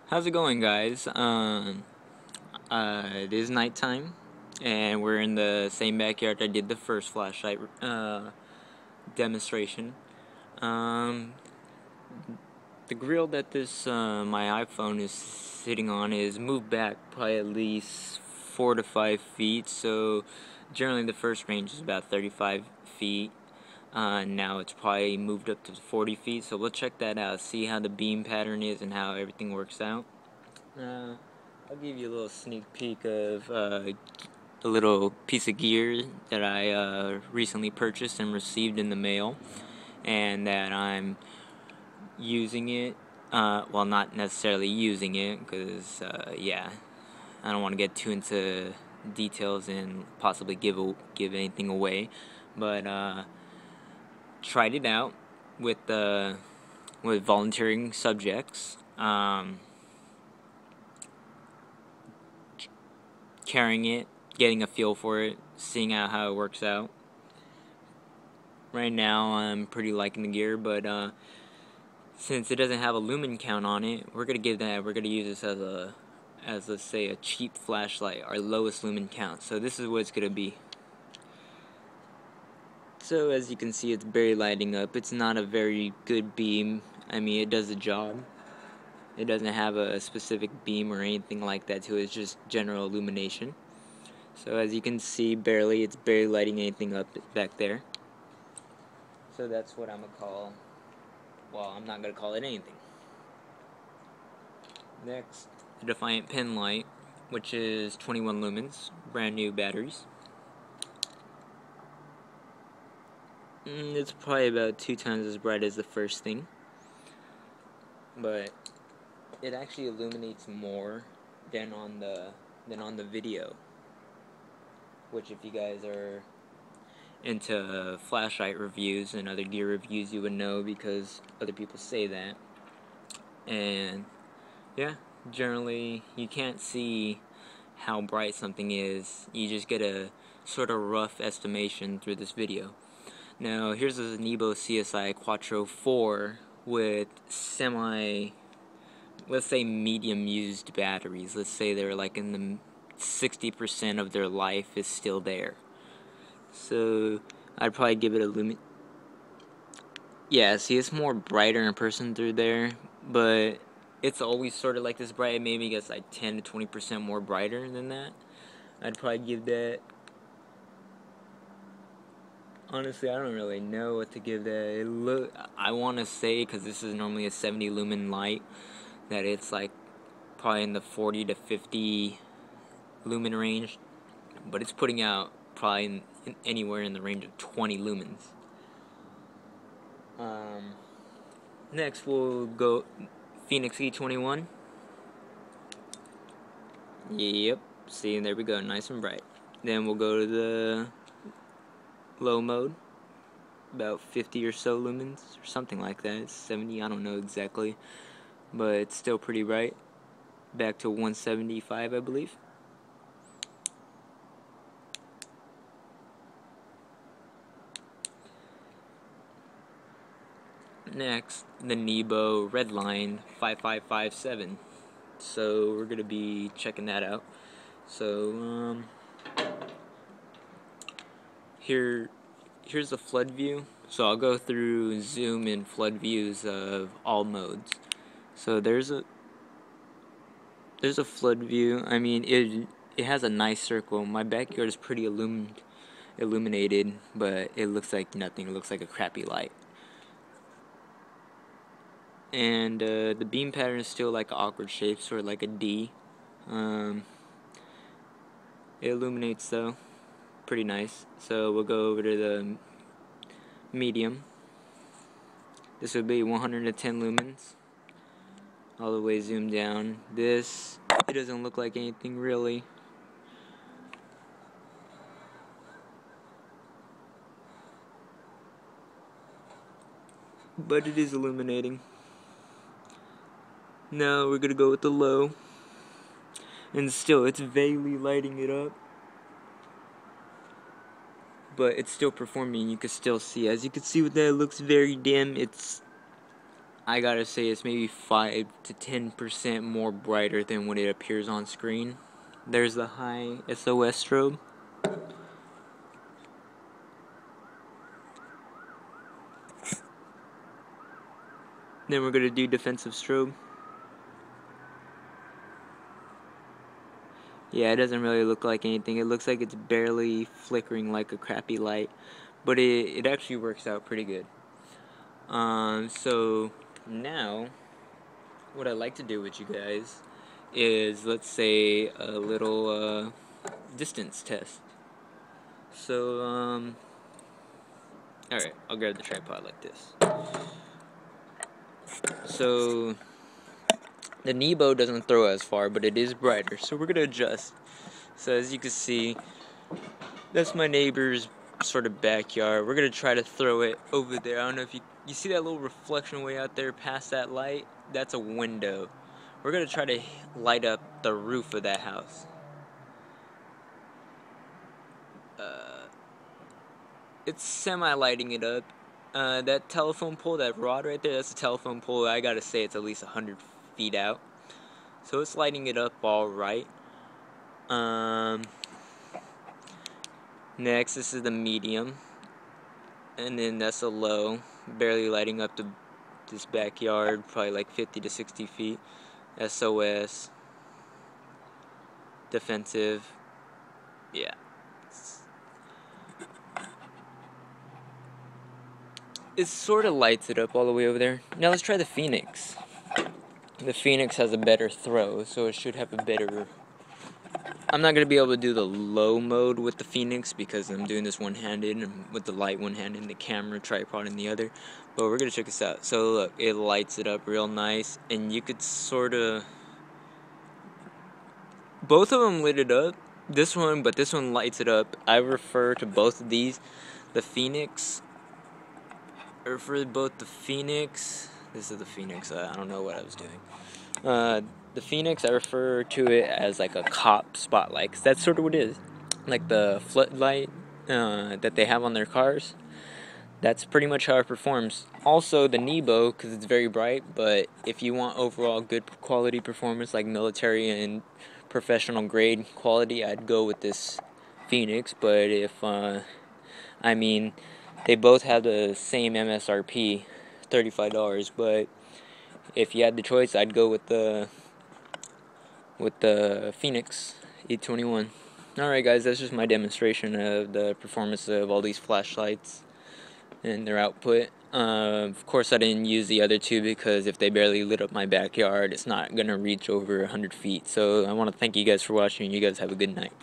How's it going, guys? It is nighttime, and we're in the same backyard I did the first flashlight demonstration. Um, the grill that this my iPhone is sitting on is moved back probably at least 4 to 5 feet. So generally, the first range is about 35 feet. Now it's probably moved up to 40 feet. So we'll check that out, see how the beam pattern is and how everything works out. I'll give you a little sneak peek of a little piece of gear that I recently purchased and received in the mail, and that I'm using it. Well, not necessarily using it, because yeah, I don't want to get too into details and possibly give anything away, but tried it out with volunteering subjects. Carrying it, getting a feel for it, seeing how it works out. Right now, I'm pretty liking the gear, but since it doesn't have a lumen count on it, we're gonna use this as let's say a cheap flashlight, our lowest lumen count. So this is what it's gonna be. So as you can see, it's barely lighting up. It's not a very good beam. I mean, it does the job. It doesn't have a specific beam or anything like that to it. It's just general illumination. So as you can see, it's barely lighting anything up back there. So that's what I'm gonna call, well, I'm not gonna call it anything. Next, the Defiant pen light, which is 21 lumens, brand new batteries. It's probably about 2 times as bright as the first thing, but it actually illuminates more than on the video. Which, if you guys are into flashlight reviews and other gear reviews, you would know, because other people say that. And yeah, generally you can't see how bright something is. You just get a sort of rough estimation through this video. Now here's a Nebo CSI Quatro 4 with let's say medium used batteries. Let's say they're like in the 60% of their life is still there. So I'd probably give it a lumen. Yeah, see, it's more brighter in person through there, but it's always sort of like this bright. Maybe it gets like 10 to 20% more brighter than that. I'd probably give that. Honestly, I don't really know what to give that. I want to say, because this is normally a 70 lumen light, that it's like probably in the 40 to 50 lumen range, but it's putting out probably anywhere in the range of 20 lumens. Next, we'll go Fenix E21. Yep, see, there we go, nice and bright. Then we'll go to the low mode, about 50 or so lumens, or something like that. It's 70, I don't know exactly, but it's still pretty bright. Back to 175, I believe. Next, the Nebo REDLINE 5557. So we're gonna be checking that out. So here's the flood view. So I'll go through zoom and flood views of all modes. So there's a flood view. I mean, it has a nice circle. My backyard is pretty illuminated, but it looks like nothing. It looks like a crappy light. And the beam pattern is still like an awkward shape, sort of like a D. It illuminates though, pretty nice. So we'll go over to the medium. This would be 110 lumens, all the way zoomed down. It doesn't look like anything really. But it is illuminating. Now we're gonna go with the low. And still, it's vaguely lighting it up. But it's still performing. You can still see. As you can see with that, it looks very dim. It's I gotta say it's maybe 5 to 10% more brighter than when it appears on screen. There's the high SOS strobe. Then we're gonna do defensive strobe. Yeah, it doesn't really look like anything. It looks like it's barely flickering like a crappy light, but it actually works out pretty good. So now what I'd like to do with you guys is, let's say, a little distance test. So alright, I'll grab the tripod like this. So the Nebo doesn't throw as far, but it is brighter, so we're gonna adjust. So as you can see, that's my neighbor's sort of backyard. We're gonna try to throw it over there. I don't know if you see that little reflection way out there past that light? That's a window. We're gonna try to light up the roof of that house. It's semi-lighting it up. That telephone pole, that rod right there, that's a telephone pole. I gotta say it's at least 100 feet out. So it's lighting it up all right. Next, this is the medium. And then that's a low, barely lighting up this backyard, probably like 50 to 60 feet. SOS. Defensive. Yeah. It sort of lights it up all the way over there. Now let's try the Fenix. The Fenix has a better throw, so it should have a better... I'm not going to be able to do the low mode with the Fenix because I'm doing this one-handed, and with the light one-handed and the camera tripod in the other. But we're going to check this out. So look, it lights it up real nice, and you could sort of... Both of them lit it up. This one lights it up. I refer to both of these. The Fenix... Or for both the Fenix, this is the Fenix, I don't know what I was doing. The Fenix, I refer to it as like a cop spotlight, because that's sort of what it is. Like the floodlight that they have on their cars. That's pretty much how it performs. Also, the Nebo, because it's very bright, but if you want overall good quality performance, like military and professional grade quality, I'd go with this Fenix. But if, they both have the same MSRP, $35, but if you had the choice, I'd go with the Fenix 821. Alright guys, that's just my demonstration of the performance of all these flashlights and their output. Of course I didn't use the other two because if they barely lit up my backyard, it's not going to reach over 100 feet. So I want to thank you guys for watching. You guys have a good night.